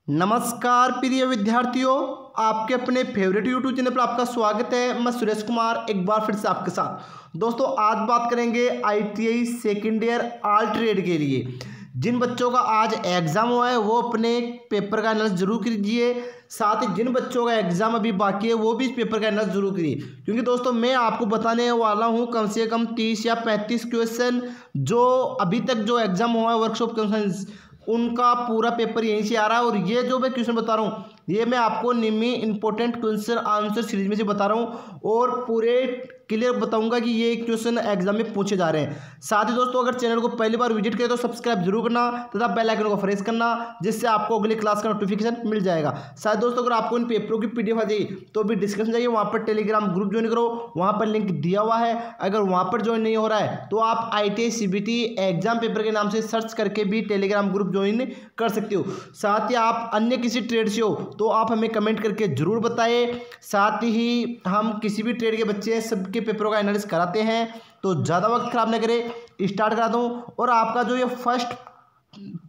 नमस्कार प्रिय विद्यार्थियों, आपके अपने फेवरेट यूट्यूब चैनल पर आपका स्वागत है। मैं सुरेश कुमार एक बार फिर से आपके साथ। दोस्तों आज बात करेंगे ITI second year all trade के लिए। जिन बच्चों का आज एग्ज़ाम हुआ है वो अपने पेपर का एनालिसिस जरूर कीजिए। साथ ही जिन बच्चों का एग्ज़ाम अभी बाकी है वो भी इस पेपर का एनालिसिस जरूर करिए, क्योंकि दोस्तों मैं आपको बताने वाला हूँ कम से कम 30 या 35 क्वेश्चन जो अभी तक जो एग्ज़ाम हुआ है वर्कशॉप क्वेश्चन उनका पूरा पेपर यहीं से आ रहा है। और ये जो मैं क्वेश्चन बता रहा हूँ ये मैं आपको निमी इंपॉर्टेंट क्वेश्चन आंसर सीरीज में से बता रहा हूँ और पूरे क्लियर बताऊंगा कि ये क्वेश्चन एग्जाम में पूछे जा रहे हैं। साथ ही दोस्तों अगर चैनल को पहली बार विजिट करें तो सब्सक्राइब जरूर करना तथा बेल आइकन को प्रेस करना, जिससे आपको अगली क्लास का नोटिफिकेशन मिल जाएगा। साथ दोस्तों अगर आपको इन पेपरों की पीडीएफ आ जाए तो भी डिस्क्रिप्शन जाइए, वहाँ पर टेलीग्राम ग्रुप ज्वाइन करो, वहाँ पर लिंक दिया हुआ है। अगर वहाँ पर ज्वाइन नहीं हो रहा है तो आप ITI CBT एग्जाम पेपर के नाम से सर्च करके भी टेलीग्राम ग्रुप ज्वाइन कर सकते हो। साथ ही आप अन्य किसी ट्रेड से हो तो आप हमें कमेंट करके जरूर बताएं। साथ ही हम किसी भी ट्रेड के बच्चे सबके पेपरों का एनालिसिस कराते हैं, तो ज़्यादा वक्त खराब न करें, स्टार्ट कराता हूँ। और आपका जो ये फर्स्ट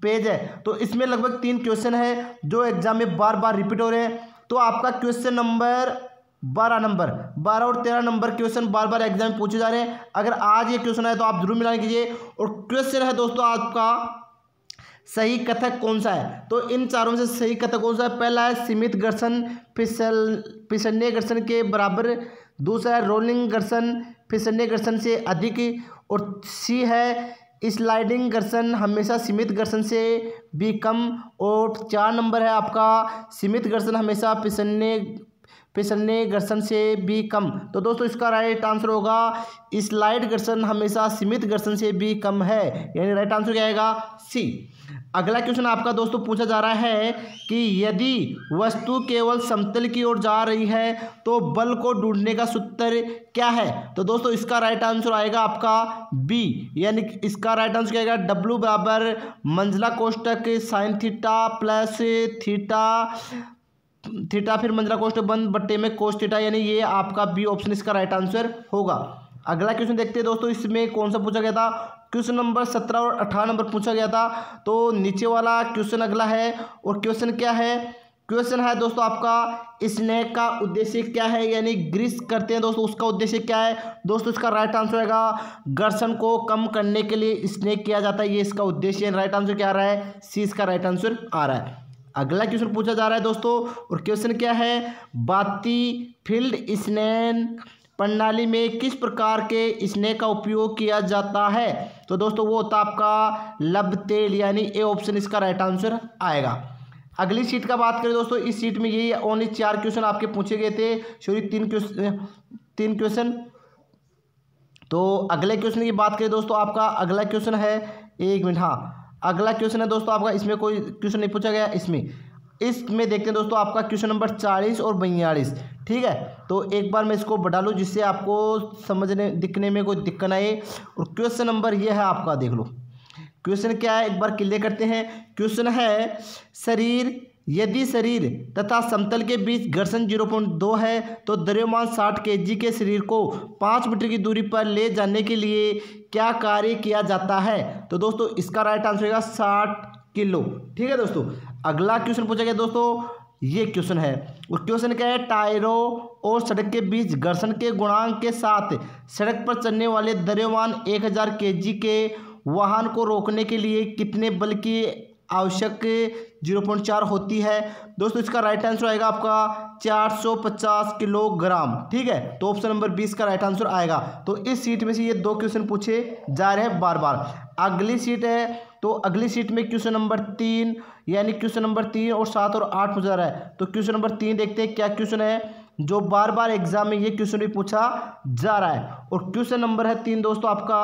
पेज है तो इसमें लगभग 3 क्वेश्चन है जो एग्जाम में बार बार रिपीट हो रहे हैं। तो आपका क्वेश्चन नंबर 12 और 13 नंबर क्वेश्चन बार बार एग्जाम में पूछे जा रहे हैं। अगर आज ये क्वेश्चन है तो आप जरूर मिलान कीजिए। और क्वेश्चन है दोस्तों आपका सही कथक कौन सा है, तो इन चारों में से सही कथक कौन सा है? पहला है सीमित घर्षण फिसलने घर्षण के बराबर, दूसरा है रोलिंग घर्षण फिसलने घर्षण से अधिक, और सी है स्लाइडिंग घर्षण हमेशा सीमित घर्षण से भी कम, और 4 नंबर है आपका सीमित घर्षण हमेशा फिसलने घर्षण से भी कम। तो दोस्तों इसका राइट आंसर होगा स्लाइड घर्षण हमेशा सीमित घर्षण से भी कम है, यानी राइट आंसर क्या आएगा? सी। अगला क्वेश्चन आपका दोस्तों पूछा जा रहा है कि यदि वस्तु केवल समतल की ओर जा रही है तो बल को ढूंढने का सूत्र क्या है? तो दोस्तों इसका राइट आंसर आएगा आपका बी, यानी इसका राइट आंसर क्या आएगा? W बराबर मंजिला कोष्टक साइन थीटा प्लस थीटा फिर मंजिला कोष्टक बंद बट्टे में कोस थीटा, यानी ये आपका बी ऑप्शन इसका राइट आंसर होगा। अगला क्वेश्चन देखते हैं दोस्तों, इसमें कौन सा पूछा गया था? क्वेश्चन नंबर 17 और 18 नंबर पूछा गया था। तो नीचे वाला क्वेश्चन अगला है, और क्वेश्चन क्या है? क्वेश्चन है दोस्तों आपका स्नेक का उद्देश्य क्या है, यानी ग्रीस करते हैं दोस्तों उसका उद्देश्य क्या है? दोस्तों इसका राइट आंसर होगा घर्षण को कम करने के लिए स्नेक किया जाता है, ये इसका उद्देश्य है। राइट आंसर क्या आ रहा है? सी इसका राइट आंसर आ रहा है। अगला क्वेश्चन पूछा जा रहा है दोस्तों, और क्वेश्चन क्या है? बाती फील्ड स्नेन प्रणाली में किस प्रकार के स्नेक का उपयोग किया जाता है? तो दोस्तों वो होता है आपका लब तेल, यानी ए ऑप्शन इसका राइट आंसर आएगा। अगली सीट का बात करें दोस्तों, इस सीट में यही ओनली 4 क्वेश्चन आपके पूछे गए थे, सॉरी 3 क्वेश्चन। तो अगले क्वेश्चन की बात करें दोस्तों, आपका अगला क्वेश्चन है, एक मिनट, हाँ अगला क्वेश्चन है दोस्तों आपका, इसमें कोई क्वेश्चन नहीं पूछा गया। इसमें देखते हैं दोस्तों आपका क्वेश्चन नंबर 40 और 42, ठीक है। तो एक बार मैं इसको बढ़ा लूँ जिससे आपको समझने दिखने में कोई दिक्कत आए। और क्वेश्चन नंबर ये है आपका, देख लो क्वेश्चन क्या है, एक बार क्लियर करते हैं। क्वेश्चन है यदि शरीर तथा समतल के बीच घर्षण 0.2 है तो द्रव्यमान 60 kg के शरीर को 5 मीटर की दूरी पर ले जाने के लिए क्या कार्य किया जाता है? तो दोस्तों इसका राइट आंसर होगा 60 किलो, ठीक है दोस्तों। अगला क्वेश्चन पूछा गया दोस्तों, ये क्वेश्चन है, और क्वेश्चन क्या है? टायरों और सड़क के बीच घर्षण के गुणांक के साथ सड़क पर चलने वाले द्रव्यमान 1000 kg के वाहन को रोकने के लिए कितने बल की आवश्यक 0.4 होती है? दोस्तों इसका राइट आंसर आएगा आपका 450 किलोग्राम, ठीक है। तो ऑप्शन नंबर 20 का राइट आंसर आएगा। तो इस सीट में से ये 2 क्वेश्चन पूछे जा रहे हैं बार बार। अगली सीट है, तो अगली सीट में क्वेश्चन नंबर 3, यानी क्वेश्चन नंबर 3 और 7 और 8 पूछा जा रहा है। तो क्वेश्चन नंबर 3 देखते हैं क्या क्वेश्चन है जो बार बार एग्जाम में ये क्वेश्चन भी पूछा जा रहा है। और क्वेश्चन नंबर है 3 दोस्तों आपका,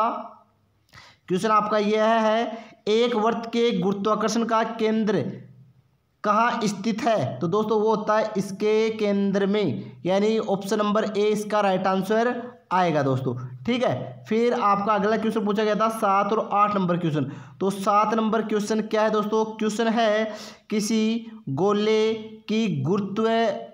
क्वेश्चन आपका यह है एक वृत्त के गुरुत्वाकर्षण का केंद्र कहाँ स्थित है? तो दोस्तों वो होता है इसके केंद्र में, यानी ऑप्शन नंबर ए इसका राइट आंसर आएगा दोस्तों, ठीक है। फिर आपका अगला क्वेश्चन पूछा गया था 7 और 8 नंबर क्वेश्चन। तो 7 नंबर क्वेश्चन क्या है दोस्तों? क्वेश्चन है किसी गोले की गुरुत्व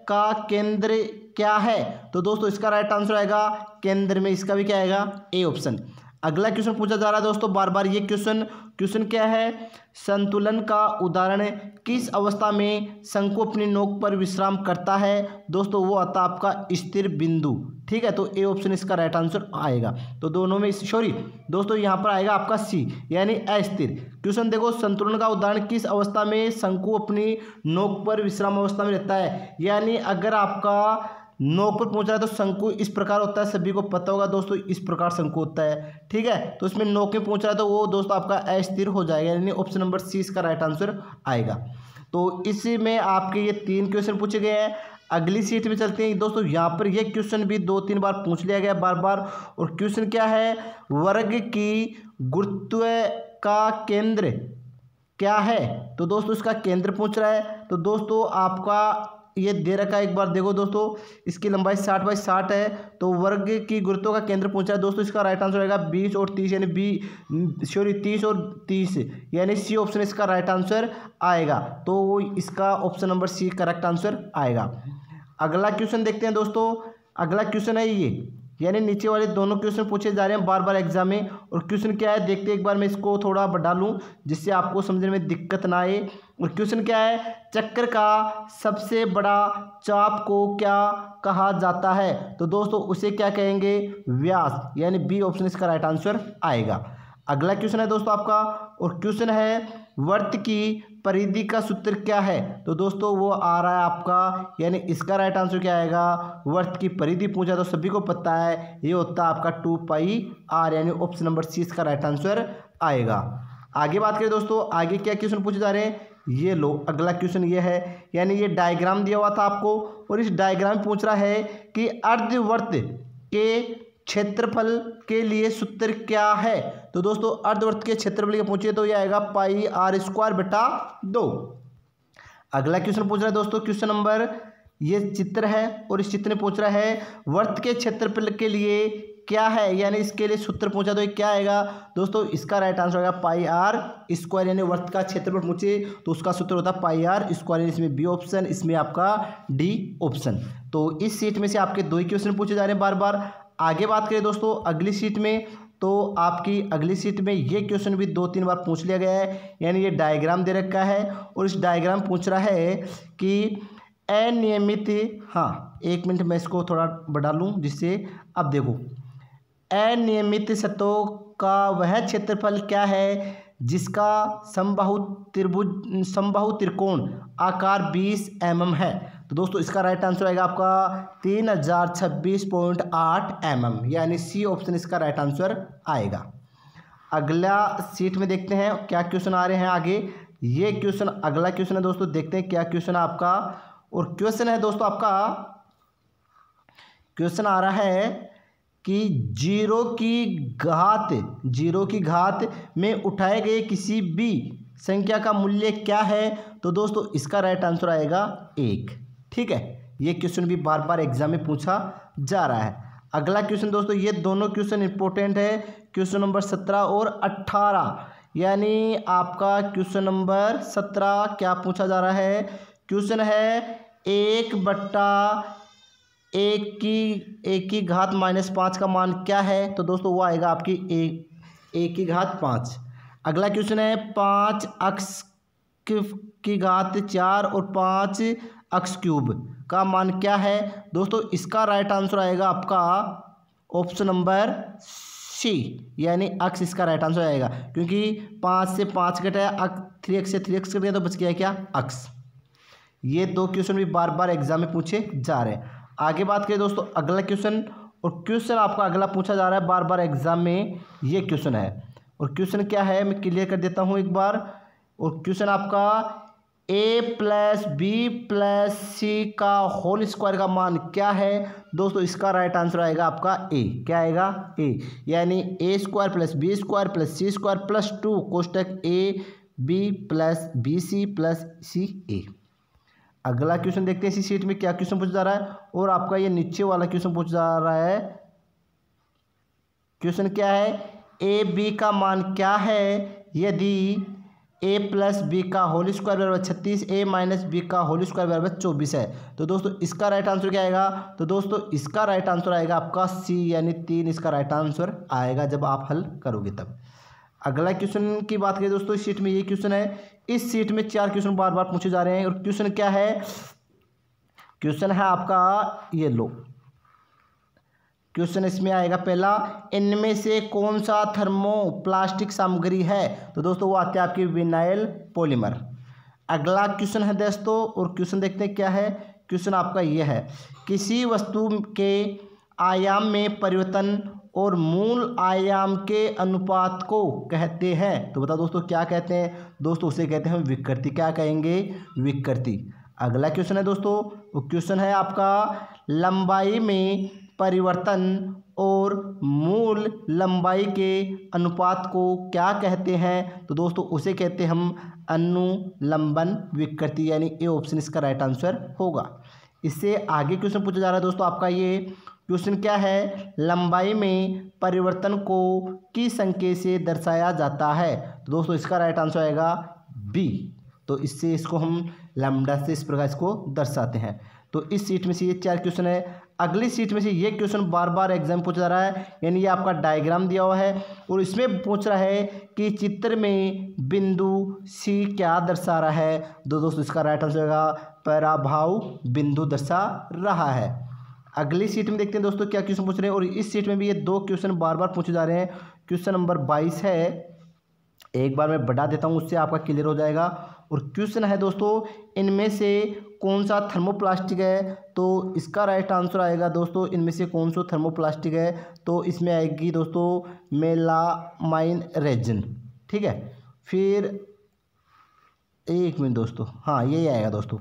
का केंद्र क्या है? तो दोस्तों इसका राइट आंसर आएगा केंद्र में, इसका भी क्या आएगा? A option. अगला क्वेश्चन पूछा जा रहा है दोस्तों बार बार ये क्वेश्चन क्या है, संतुलन का उदाहरण किस अवस्था में शंकु अपनी नोक पर विश्राम करता है। दोस्तों वो आता है आपका स्थिर बिंदु। ठीक है, तो ए ऑप्शन इसका राइट आंसर आएगा। तो दोनों में सॉरी दोस्तों यहाँ पर आएगा आपका सी यानी अस्थिर। क्वेश्चन देखो, संतुलन का उदाहरण किस अवस्था में शंकु अपनी नोक पर विश्राम अवस्था में रहता है। यानी अगर आपका नोक पर पहुंच रहा है तो शंकु इस प्रकार होता है, सभी को पता होगा दोस्तों, इस प्रकार शंकु होता है। ठीक है, तो इसमें नोक में पहुंच रहा है तो वो दोस्तों आपका अस्थिर हो जाएगा, यानी ऑप्शन नंबर सी इसका राइट आंसर आएगा। तो इसी में आपके ये 3 क्वेश्चन पूछे गए हैं। अगली सीट में चलते हैं दोस्तों। यहाँ पर ये क्वेश्चन भी 2-3 बार पूछ लिया गया बार बार। और क्वेश्चन क्या है, वर्ग की गुरुत्व का केंद्र क्या है। तो दोस्तों इसका केंद्र पूछ रहा है। तो दोस्तों आपका ये दे रखा है, एक बार देखो दोस्तों, इसकी लंबाई 60/60 है। तो वर्ग की गुरुत्व का केंद्र पूछा है दोस्तों, इसका राइट आंसर आएगा 20 और 30 यानी 30 और 30 यानी सी ऑप्शन इसका राइट आंसर आएगा। तो इसका option number C correct answer आएगा। अगला क्वेश्चन देखते हैं दोस्तों। अगला क्वेश्चन है ये, यानी नीचे वाले दोनों क्वेश्चन पूछे जा रहे हैं बार बार एग्जाम में। और क्वेश्चन क्या है देखते हैं, एक बार मैं इसको थोड़ा बढ़ा लूँ जिससे आपको समझने में दिक्कत ना आए। और क्वेश्चन क्या है, चक्र का सबसे बड़ा चाप को क्या कहा जाता है। तो दोस्तों उसे क्या कहेंगे, व्यास, यानी बी ऑप्शन इसका राइट आंसर आएगा। अगला क्वेश्चन है दोस्तों आपका, और क्वेश्चन है वर्त की परिधि का सूत्र क्या है। तो दोस्तों वो आ रहा है आपका, यानी इसका राइट आंसर क्या आएगा, वर्त की परिधि पूछा तो सभी को पता है ये होता है आपका 2πr, यानी ऑप्शन नंबर सी इसका राइट आंसर आएगा। आगे बात करें दोस्तों, आगे क्या क्वेश्चन पूछे जा रहे हैं, ये लो अगला क्वेश्चन ये है, यानी ये डायग्राम दिया हुआ था आपको और इस डायग्राम में पूछ रहा है कि अर्धवर्त के क्षेत्रफल के लिए सूत्र क्या है। तो दोस्तों अर्धवर्त के क्षेत्रफल के पूछे तो ये आएगा πr²/2। अगला क्वेश्चन पूछ रहा है दोस्तों, क्वेश्चन नंबर ये चित्र है और इस चित्र में पूछ रहा है वर्त के क्षेत्रफल के लिए क्या है, यानी इसके लिए सूत्र पूछा तो ये क्या आएगा। दोस्तों इसका राइट आंसर होगा πr², यानी वर्त का क्षेत्रफल पूछे तो उसका सूत्र होता है πr²। इसमें बी ऑप्शन, इसमें आपका डी ऑप्शन। तो इस सीट में से आपके 2 ही क्वेश्चन पूछे जा रहे हैं बार बार। आगे बात करें दोस्तों अगली सीट में, तो आपकी अगली सीट में ये क्वेश्चन भी 2-3 बार पूछ लिया गया है। यानी ये डायग्राम दे रखा है और इस डायग्राम पूछ रहा है कि अनियमित, हाँ 1 मिनट मैं इसको थोड़ा बढ़ा लूँ जिससे, अब देखो अनियमित सतहों का वह क्षेत्रफल क्या है जिसका समबाहु त्रिकोण आकार 20 mm है। तो दोस्तों इसका राइट आंसर आएगा आपका 3026.8 mm, यानी सी ऑप्शन इसका राइट आंसर आएगा। अगला सीट में देखते हैं क्या क्वेश्चन आ रहे हैं आगे। ये क्वेश्चन अगला क्वेश्चन है दोस्तों, देखते हैं क्या क्वेश्चन है आपका। और क्वेश्चन है दोस्तों आपका, क्वेश्चन आ रहा है कि 0 की घात में उठाए गए किसी भी संख्या का मूल्य क्या है। तो दोस्तों इसका राइट आंसर आएगा 1। ठीक है, ये क्वेश्चन भी बार बार एग्जाम में पूछा जा रहा है। अगला क्वेश्चन दोस्तों, ये दोनों क्वेश्चन इंपॉर्टेंट है, क्वेश्चन नंबर 17 और 18। यानी आपका क्वेश्चन नंबर 17 क्या पूछा जा रहा है, क्वेश्चन है 1/1 की घात -5 का मान क्या है। तो दोस्तों वो आएगा आपकी 1 की घात 5। अगला क्वेश्चन है 5x की घात 4 और 5x³ का मान क्या है। दोस्तों इसका राइट आंसर आएगा आपका ऑप्शन नंबर सी, यानी x इसका राइट आंसर आएगा, क्योंकि 5 से 5 घटाया, 3x से 3x कट गया तो बच गया क्या, x। ये 2 क्वेश्चन भी बार बार एग्जाम में पूछे जा रहे हैं। आगे बात करें दोस्तों अगला क्वेश्चन, और क्वेश्चन आपका अगला पूछा जा रहा है बार बार एग्जाम में, ये क्वेश्चन है। और क्वेश्चन क्या है मैं क्लियर कर देता हूँ एक बार। और क्वेश्चन आपका a+b+c का होल स्क्वायर का मान क्या है। दोस्तों इसका राइट आंसर आएगा आपका ए, क्या आएगा ए, यानी a² + b² + c² + 2 कोष्टक ab+bc + ca। अगला क्वेश्चन देखते हैं इसी सीट में क्या क्वेश्चन पूछा जा रहा है। और आपका ये नीचे वाला क्वेश्चन पूछा जा रहा है। क्वेश्चन क्या है, ए बी का मान क्या है यदि ए प्लस बी का होल स्क्वायर बराबर 36, ए माइनस बी का होल स्क्वायर बराबर 24 है। तो दोस्तों इसका राइट आंसर क्या आएगा? तो दोस्तों इसका राइट आंसर आएगा आपका सी यानी 3 इसका राइट आंसर आएगा जब आप हल करोगे तब। अगला क्वेश्चन की बात करें दोस्तों, इस शीट में ये क्वेश्चन है। इस शीट में 4 क्वेश्चन बार बार पूछे जा रहे हैं और क्वेश्चन क्या है? क्वेश्चन है आपका ये लो, क्वेश्चन इसमें आएगा पहला, इनमें से कौन सा थर्मोप्लास्टिक सामग्री है? तो दोस्तों वो आते हैं आपकी विनाइल पॉलीमर। अगला क्वेश्चन है दोस्तों, और क्वेश्चन देखते हैं क्या है। क्वेश्चन आपका ये है, किसी वस्तु के आयाम में परिवर्तन और मूल आयाम के अनुपात को कहते हैं। तो बताओ दोस्तों क्या कहते हैं? दोस्तों उसे कहते हैं विकृति। क्या कहेंगे? विकृति। अगला क्वेश्चन है दोस्तों, वो क्वेश्चन है आपका, लंबाई में परिवर्तन और मूल लंबाई के अनुपात को क्या कहते हैं? तो दोस्तों उसे कहते हैं हम अनुलंबन विकृति, यानी ए ऑप्शन इसका राइट आंसर होगा। इससे आगे क्वेश्चन पूछा जा रहा है दोस्तों आपका, ये क्वेश्चन क्या है, लंबाई में परिवर्तन को किस संख्या से दर्शाया जाता है? तो दोस्तों इसका राइट आंसर आएगा बी। तो इससे इसको हम लैम्डा से इस प्रकार इसको दर्शाते हैं। तो इस सीट में से ये 4 क्वेश्चन है। अगली सीट में से ये क्वेश्चन बार बार एग्जाम पूछा जा रहा है, यानी ये आपका डायग्राम दिया हुआ है और इसमें पूछ रहा है कि चित्र में बिंदु सी क्या दर्शा रहा है? तो दोस्तों इसका राइट आंसर होगा पराभाव बिंदु दर्शा रहा है। अगली सीट में देखते हैं दोस्तों क्या क्वेश्चन पूछ रहे हैं, और इस सीट में भी ये 2 क्वेश्चन बार बार पूछे जा रहे हैं। क्वेश्चन नंबर 22 है, एक बार मैं बढ़ा देता हूँ, उससे आपका क्लियर हो जाएगा। और क्वेश्चन है दोस्तों, इनमें से कौन सा थर्मोप्लास्टिक है? तो इसका राइट आंसर आएगा दोस्तों, इनमें से कौन सा थर्मोप्लास्टिक है? तो इसमें आएगी दोस्तों मेलामाइन रेजिन। ठीक है, फिर एक मिनट दोस्तों, हाँ यही आएगा दोस्तों।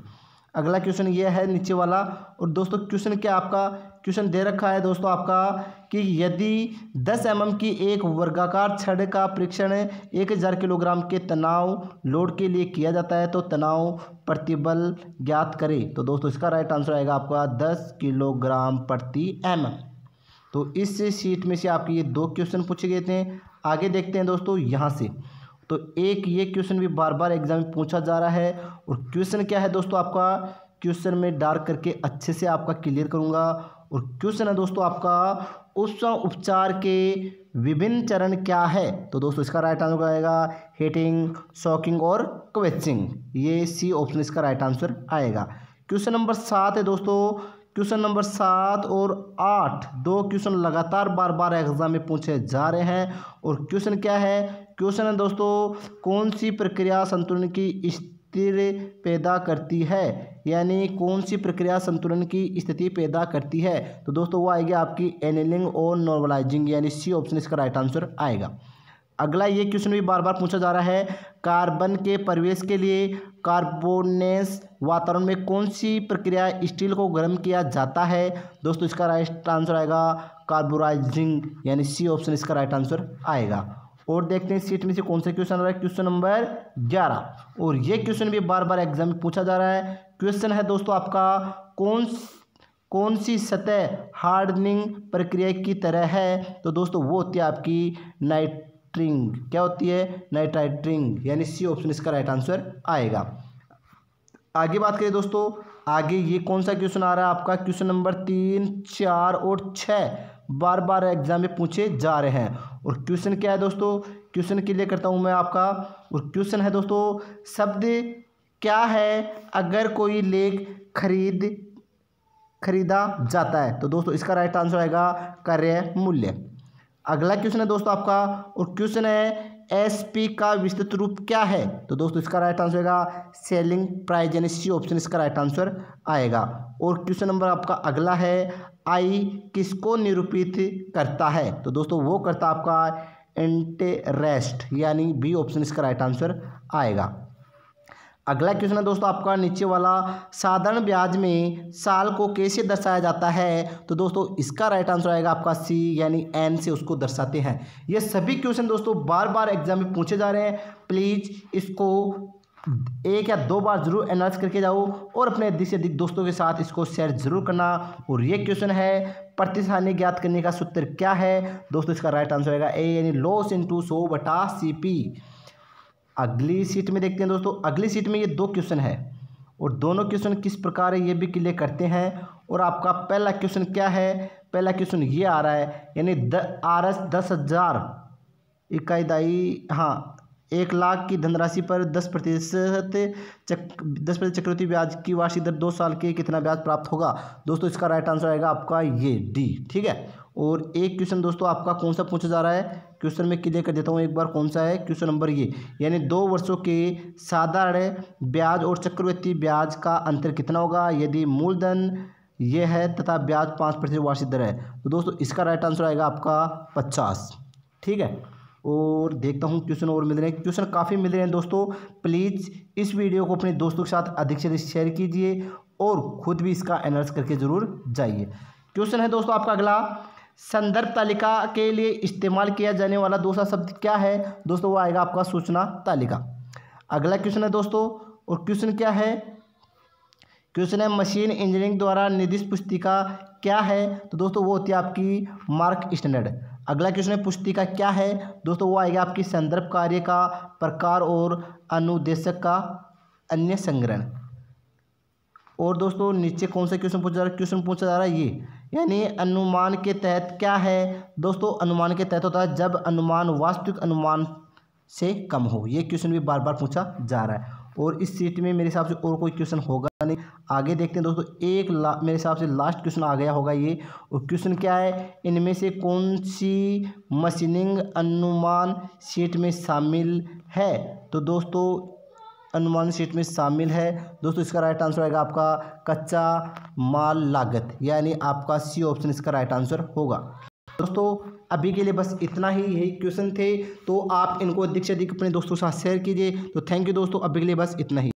अगला क्वेश्चन ये है नीचे वाला, और दोस्तों क्वेश्चन क्या आपका, क्वेश्चन दे रखा है दोस्तों आपका कि यदि 10 mm की एक वर्गाकार छड़ का परीक्षण 1000 किलोग्राम के तनाव लोड के लिए किया जाता है तो तनाव प्रतिबल ज्ञात करें। तो दोस्तों इसका राइट आंसर आएगा आपका 10 किलोग्राम प्रति mm। तो इस सीट में से आपके ये 2 क्वेश्चन पूछे गए थे। आगे देखते हैं दोस्तों यहाँ से, तो एक ये क्वेश्चन भी बार बार एग्जाम में पूछा जा रहा है। और क्वेश्चन क्या है दोस्तों आपका, क्वेश्चन में डार्क करके अच्छे से आपका क्लियर करूंगा। और क्वेश्चन है दोस्तों आपका, उष्ण उपचार के विभिन्न चरण क्या है? तो दोस्तों इसका राइट आंसर आएगा हीटिंग, शॉकिंग और क्वेचिंग। ये सी ऑप्शन इसका राइट आंसर आएगा। क्वेश्चन नंबर 7 है दोस्तों, क्वेश्चन नंबर 7 और 8 2 क्वेश्चन लगातार बार बार एग्जाम में पूछे जा रहे हैं। और क्वेश्चन क्या है, क्वेश्चन है दोस्तों, कौन सी प्रक्रिया संतुलन की स्थिर पैदा करती है? यानी कौन सी प्रक्रिया संतुलन की स्थिति पैदा करती है? तो दोस्तों वो आएगी आपकी एनिलिंग और नॉर्मलाइजिंग, यानी सी ऑप्शन इसका राइट आंसर आएगा। अगला ये क्वेश्चन भी बार बार पूछा जा रहा है, कार्बन के प्रवेश के लिए कार्बोनेस वातावरण में कौन सी प्रक्रिया स्टील को गर्म किया जाता है? दोस्तों इसका राइट आंसर आएगा कार्बोराइजिंग, यानी सी ऑप्शन इसका राइट आंसर आएगा। और देखते हैं सीट में से कौन सा क्वेश्चन आ रहा है, क्वेश्चन नंबर 11, और ये क्वेश्चन भी बार बार एग्जाम में पूछा जा रहा है। क्वेश्चन है दोस्तों आपका, कौन सी सतह हार्डनिंग प्रक्रिया की तरह है? तो दोस्तों वो होती है आपकी नाइट्रिंग। क्या होती है? नाइट्राइटिंग, यानी सी ऑप्शन इसका राइट आंसर आएगा। आगे बात करें दोस्तों, आगे ये कौन सा क्वेश्चन आ रहा है आपका, क्वेश्चन नंबर 3, 4 और 6 बार बार एग्जाम में पूछे जा रहे हैं। और क्वेश्चन क्या है दोस्तों, क्वेश्चन क्लियर करता हूं मैं आपका। और क्वेश्चन है दोस्तों, शब्द क्या है अगर कोई लेख खरीदा जाता है? तो दोस्तों इसका राइट आंसर आएगा क्रय मूल्य। अगला क्वेश्चन है दोस्तों आपका, और क्वेश्चन है एसपी का विस्तृत रूप क्या है? तो दोस्तों इसका राइट आंसर आएगा सेलिंग प्राइस, यानी सी ऑप्शन इसका राइट आंसर आएगा। और क्वेश्चन नंबर आपका अगला है, आई किसको निरूपित करता है? तो दोस्तों वो करता आपका इंटरेस्ट, यानी बी ऑप्शन इसका राइट आंसर आएगा। अगला क्वेश्चन है दोस्तों आपका नीचे वाला, साधारण ब्याज में साल को कैसे दर्शाया जाता है? तो दोस्तों इसका राइट आंसर आएगा आपका सी, यानी एन से उसको दर्शाते हैं। ये सभी क्वेश्चन दोस्तों बार बार एग्जाम में पूछे जा रहे हैं। प्लीज़ इसको 1 या 2 बार जरूर एनालाइज करके जाओ और अपने अधिक से अधिक दोस्तों के साथ इसको शेयर जरूर करना। और ये क्वेश्चन है, प्रतिस्थापन ज्ञात करने का सूत्र क्या है? दोस्तों इसका राइट आंसर आएगा ए, यानी लॉस इंटू 100/CP। अगली सीट में देखते हैं दोस्तों। अगली सीट में ये 2 क्वेश्चन है और दोनों क्वेश्चन किस प्रकार है ये भी क्लियर करते हैं। और आपका पहला क्वेश्चन क्या है, पहला क्वेश्चन ये आ रहा है, यानी RS 10,000 इकाई दाई, हाँ 1 लाख की धनराशि पर 10% चक्रवृद्धि ब्याज की वार्षिक दर 2 साल के कितना ब्याज प्राप्त होगा। दोस्तों इसका राइट आंसर आएगा आपका ये डी, ठीक है। और एक क्वेश्चन दोस्तों आपका कौन सा पूछा जा रहा है, क्वेश्चन में क्लियर कर देता हूँ एक बार कौन सा है क्वेश्चन नंबर ये, यानी 2 वर्षों के साधारण ब्याज और चक्रवृद्धि ब्याज का अंतर कितना होगा यदि मूलधन ये है तथा ब्याज 5% वार्षिक दर है। तो दोस्तों इसका राइट आंसर आएगा आपका 50, ठीक है। और देखता हूँ क्वेश्चन और मिल रहे हैं, क्वेश्चन काफ़ी मिल रहे हैं दोस्तों। प्लीज़ इस वीडियो को अपने दोस्तों के साथ अधिक से अधिक शेयर कीजिए और खुद भी इसका एनालिसिस करके ज़रूर जाइए। क्वेश्चन है दोस्तों आपका अगला, संदर्भ तालिका के लिए इस्तेमाल किया जाने वाला दूसरा शब्द क्या है। दोस्तों वो आएगा आपका सूचना तालिका। अगला क्वेश्चन है दोस्तों, और क्वेश्चन क्या है, क्वेश्चन है मशीन इंजीनियरिंग द्वारा निर्दिष्ट पुस्तिका क्या है। तो दोस्तों वो होती है आपकी मार्क स्टैंडर्ड। अगला क्वेश्चन है पुस्तिका क्या है। दोस्तों वो आएगा आपकी संदर्भ कार्य का प्रकार और अनुदेशक का अन्य संग्रहण। और दोस्तों नीचे कौन सा क्वेश्चन पूछा जा रहा है, क्वेश्चन पूछा जा रहा है ये, यानी अनुमान के तहत क्या है। दोस्तों अनुमान के तहत होता है जब अनुमान वास्तविक अनुमान से कम हो। ये क्वेश्चन भी बार बार पूछा जा रहा है और इस सीट में मेरे हिसाब से और कोई क्वेश्चन होगा नहीं। आगे देखते हैं दोस्तों, मेरे हिसाब से लास्ट क्वेश्चन आ गया होगा ये। और क्वेश्चन क्या है, इनमें से कौन सी मशीनिंग अनुमान सीट में शामिल है। तो दोस्तों अनुमान सीट में शामिल है। दोस्तों इसका राइट आंसर आएगा आपका कच्चा माल लागत, यानी आपका सी ऑप्शन इसका राइट आंसर होगा। दोस्तों अभी के लिए बस इतना ही, यही क्वेश्चन थे, तो आप इनको अधिक से अधिक अपने दोस्तों के साथ शेयर कीजिए। तो थैंक यू दोस्तों, अभी के लिए बस इतना ही।